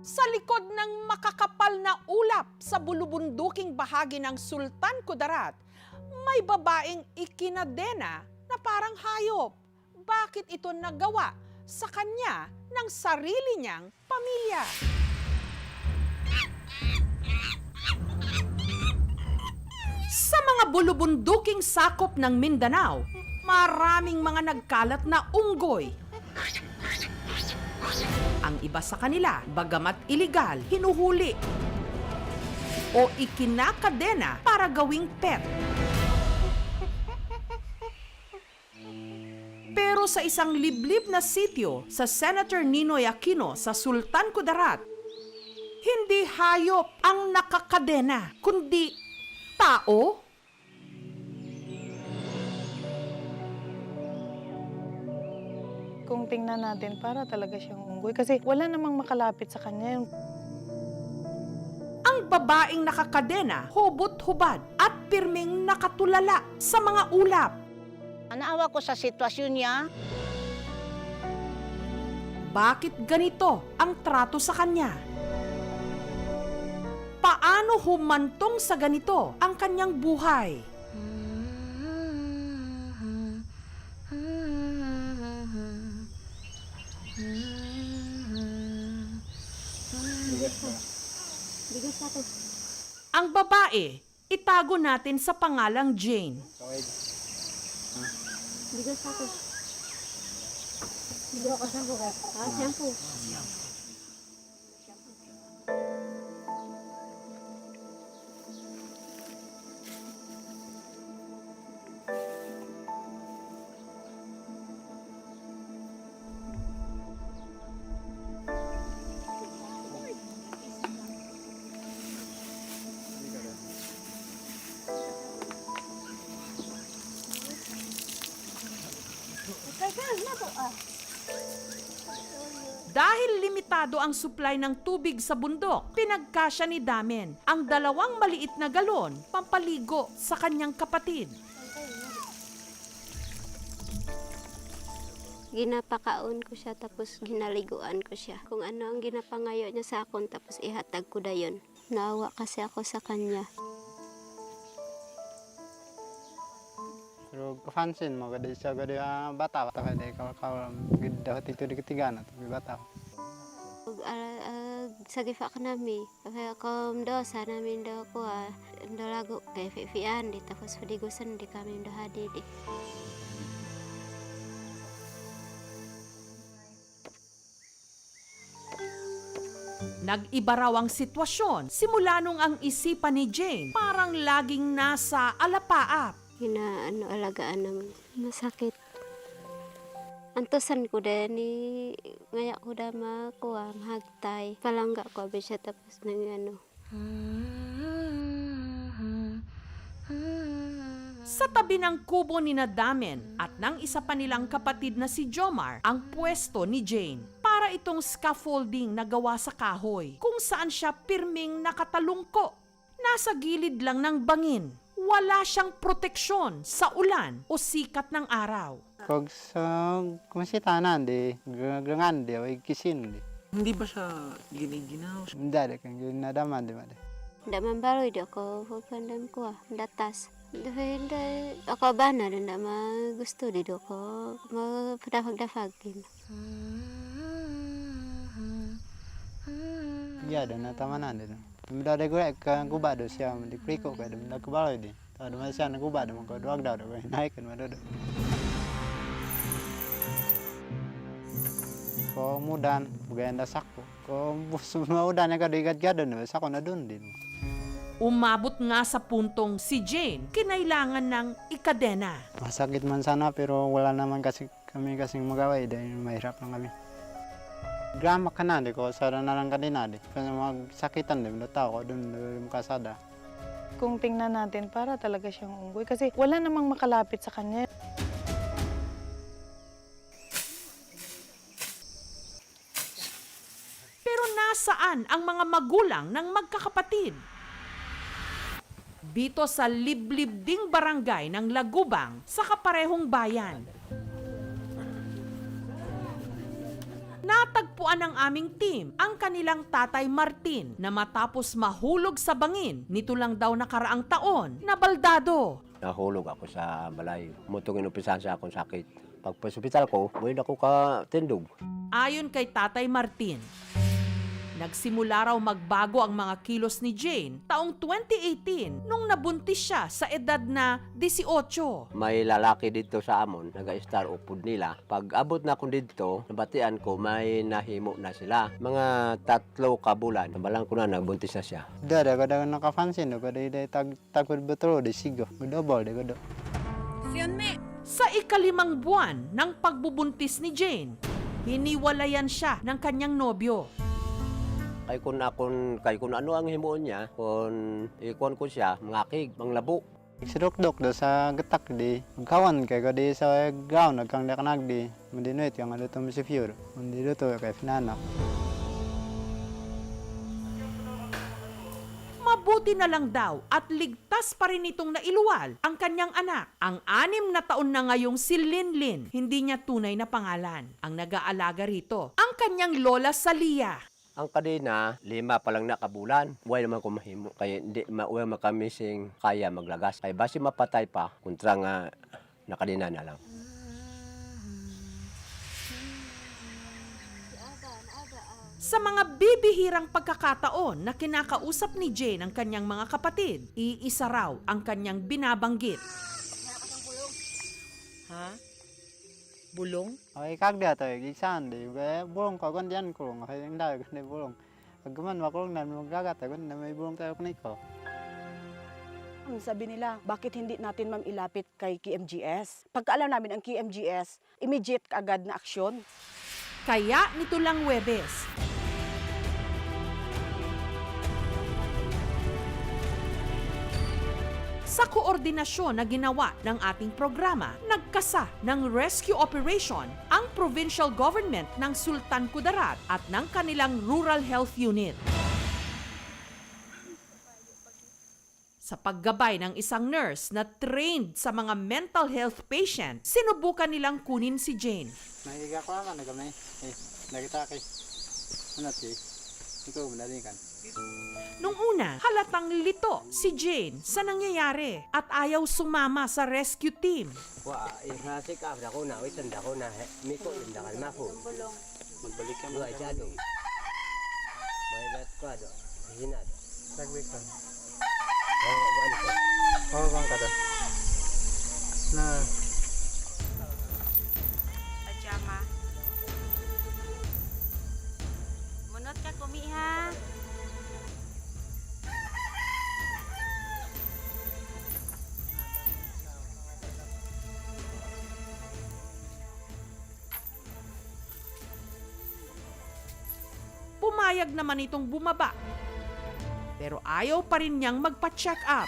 Sa likod ng makakapal na ulap sa bulubunduking bahagi ng Sultan Kudarat, may babaeng ikinadena na parang hayop. Bakit ito nagawa sa kanya ng sarili niyang pamilya? Sa mga bulubunduking sakop ng Mindanao, maraming mga nagkalat na unggoy. Ang iba sa kanila, bagamat iligal, hinuhuli o ikinakadena para gawing pet. Pero sa isang liblib na sityo sa Senator Ninoy Aquino sa Sultan Kudarat, hindi hayop ang nakakadena, kundi tao. Kung tingnan natin, para talaga siyang unggoy. Kasi wala namang makalapit sa kanya. Ang babaeng nakakadena, hubot-hubad at pirming nakatulala sa mga ulap. Naawa ko sa sitwasyon niya. Bakit ganito ang trato sa kanya? Paano humantong sa ganito ang kanyang buhay? Ang babae, itago natin sa pangalang Jane. Dahil limitado ang supply ng tubig sa bundok, pinagkasya ni Damen ang 2 maliit na galon pampaligo sa kanyang kapatid. Ginapakaon ko siya tapos ginaliguan ko siya. Kung ano ang ginapangayo niya sa akin tapos ihatag ko na yun. Naawa kasi ako sa kanya. Pero kapansin mo, kada siya kada bata, kada ikaw dapat itu di ketiga na tapi bata. Sa gifa ka nami, kaya kung dosa namin daw ko lago kay fifian di tapos padigusan di kami daw hadi di. Nag-iba raw ang sitwasyon simula nung ang isipan ni Jane parang laging nasa alapaap. Alagaan ng masakit. Antosan ko din ni ngaya ko da makuha mahagtay. Palangga ko abi siya tapos nang Sa tabi ng kubo ni Damen at ng isa pa nilang kapatid na si Jomar ang pwesto ni Jane para itong scaffolding na gawa sa kahoy kung saan siya pirming nakatalungko. Nasa gilid lang ng bangin. Wala siyang proteksyon sa ulan o sikat ng araw. Kog sa kumasitanan di, grangan di, o kisin di. Hindi ba siya giniginaw? Hindi di, kang ginadaman di ba di. Daman baroy di ako pagpandam ko datas. Dahil ako ba na rin na gusto di ko mapadafag-dafagin. Iya do na tamanan di. Mula ada gue kan kuba do siya di kriko ka do na kubalo di. Tado man siya na kuba do ko duag daw do naik kan mado do. Ko mudan buganda sakko. Ko mudan ka do igad-gad do sakko na dun din. Umabot nga sa puntong si Jane kinailangan ng ikadena. Masakit man sana pero wala naman kasi kami kasing magaway dahil mahirap lang kami. Grama ka na, di ko sada na lang kanina, di. Kasi magsakitan, di. Tao ko doon, kasada. Kung tingnan natin, para talaga siyang unggoy. Kasi wala namang makalapit sa kanya. Pero nasaan ang mga magulang ng magkakapatid? Dito sa liblib ding barangay ng Lagubang sa kaparehong bayan. Natagpuan ng aming team ang kanilang tatay Martin na matapos mahulog sa bangin nito lang daw nakaraang taon na baldado. Nahulog ako sa balay. Mutong inupisahan sa akong sakit. Pag hospital ko, buhay ako ka tindog. Ayon kay Tatay Martin, nagsimula raw magbago ang mga kilos ni Jane taong 2018 nung nabuntis siya sa edad na 18. May lalaki dito sa amon, naga-star upod nila. Pag abot na ako dito, nabatian ko, may nahimo na sila. Mga 3 kabulan, nabalang ko na, nagbuntis na siya. Dada kada nakapansin do kada tagod betro de sigo. Double de kada. Sa ika-5 buwan ng pagbubuntis ni Jane, hiniwalayan siya ng kanyang nobyo. Kay kun ano ang himuon niya, kung ikon ko siya, mangakig, manglabo. Sidok-dok do sa getak di kawan kay kadi sa ground nagkang dakanag di. Mandinoit yang ada to si Fior. Mandino to kay Finana. Mabuti na lang daw at ligtas pa rin itong nailuwal ang kanyang anak. Ang 6 na taon na ngayong si Linlin, hindi niya tunay na pangalan. Ang nag-aalaga rito, ang kanyang lola Salia. Ang kadena, 5 pa lang na kabulan. Buhay naman ko mahimo, kaya hindi mauwi makamising kaya maglagas. Kaya basi mapatay pa, kontra nga nakadena na lang. Sa mga bibihirang pagkakataon na kinakausap ni Jane ang kanyang mga kapatid, iisa raw ang kanyang binabanggit. Ha? Bulong? Ay kag dia to gisan di be bulong ko kon dian ko kay ang dai kon bulong. Agman makulong nan magagat kon na may bulong tayo ko. Sabi nila, bakit hindi natin ma'am ilapit kay KMGS? Pagkaalam namin ang KMGS, immediate kaagad na aksyon. Kaya nito lang Huwebes, sa koordinasyon na ginawa ng ating programa, nagkasa ng rescue operation ang provincial government ng Sultan Kudarat at ng kanilang rural health unit. Sa paggabay ng isang nurse na trained sa mga mental health patient, sinubukan nilang kunin si Jane. Nahiga ko naman nagamay. Nakita kay. Ano ti? Ikaw madali kan. Nung una, halatang lito si Jane sa nangyayari at ayaw sumama sa rescue team. Wa, ihasik ka ako na, witan ako na, miko inda kalma ko. Magbalik ka mo ay jado. May lat ko do. Hinad. Sagwik ka. Oh, buwan ko. Oh, bang kada. Na Pajama. Munot ka kumi ha. Pumayag naman itong bumaba. Pero ayaw pa rin niyang magpa-check up.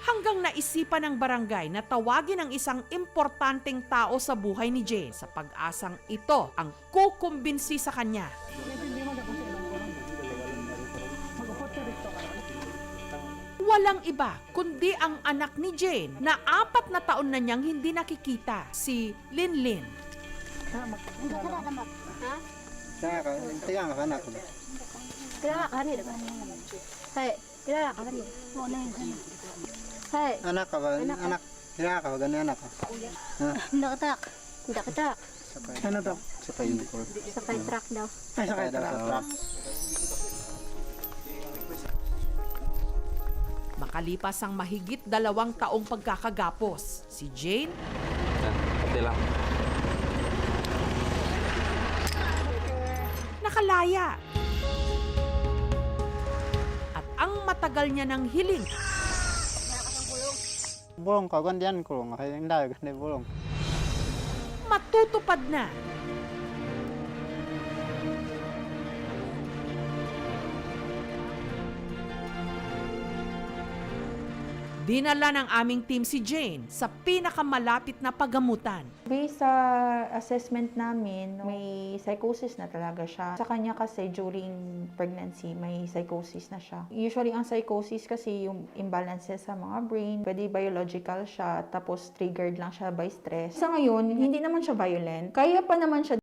Hanggang naisipan ng barangay na tawagin ang isang importanteng tao sa buhay ni Jane sa pag-asang ito ang kukumbinsi sa kanya. Walang iba kundi ang anak ni Jane na 4 na taon na niyang hindi nakikita, si Linlin. Ha? Saya ka, tigang ka anak ko. Kilala ka rin ba? Hay, kilala ka rin. Hay, Anak ka ba? Anak. Hira ka ba ganyan anak ko? nakatak. Nakatak. Ano to? Sa pa uniform. Sa kay truck daw. Ay sa kaya truck. Makalipas ang mahigit 2 taong pagkakagapos, si Jane nakalaya. At ang matagal niya ng hiling, Bulong ka kon dian ko kay ang dai kon bulong. matutupad na. Dinala ng aming team si Jane sa pinakamalapit na pagamutan. Based sa assessment namin, may psychosis na talaga siya. Sa kanya kasi during pregnancy, may psychosis na siya. Usually ang psychosis kasi yung imbalances sa mga brain, pwede biological siya, tapos triggered lang siya by stress. Sa ngayon, hindi naman siya violent. Kaya pa naman siya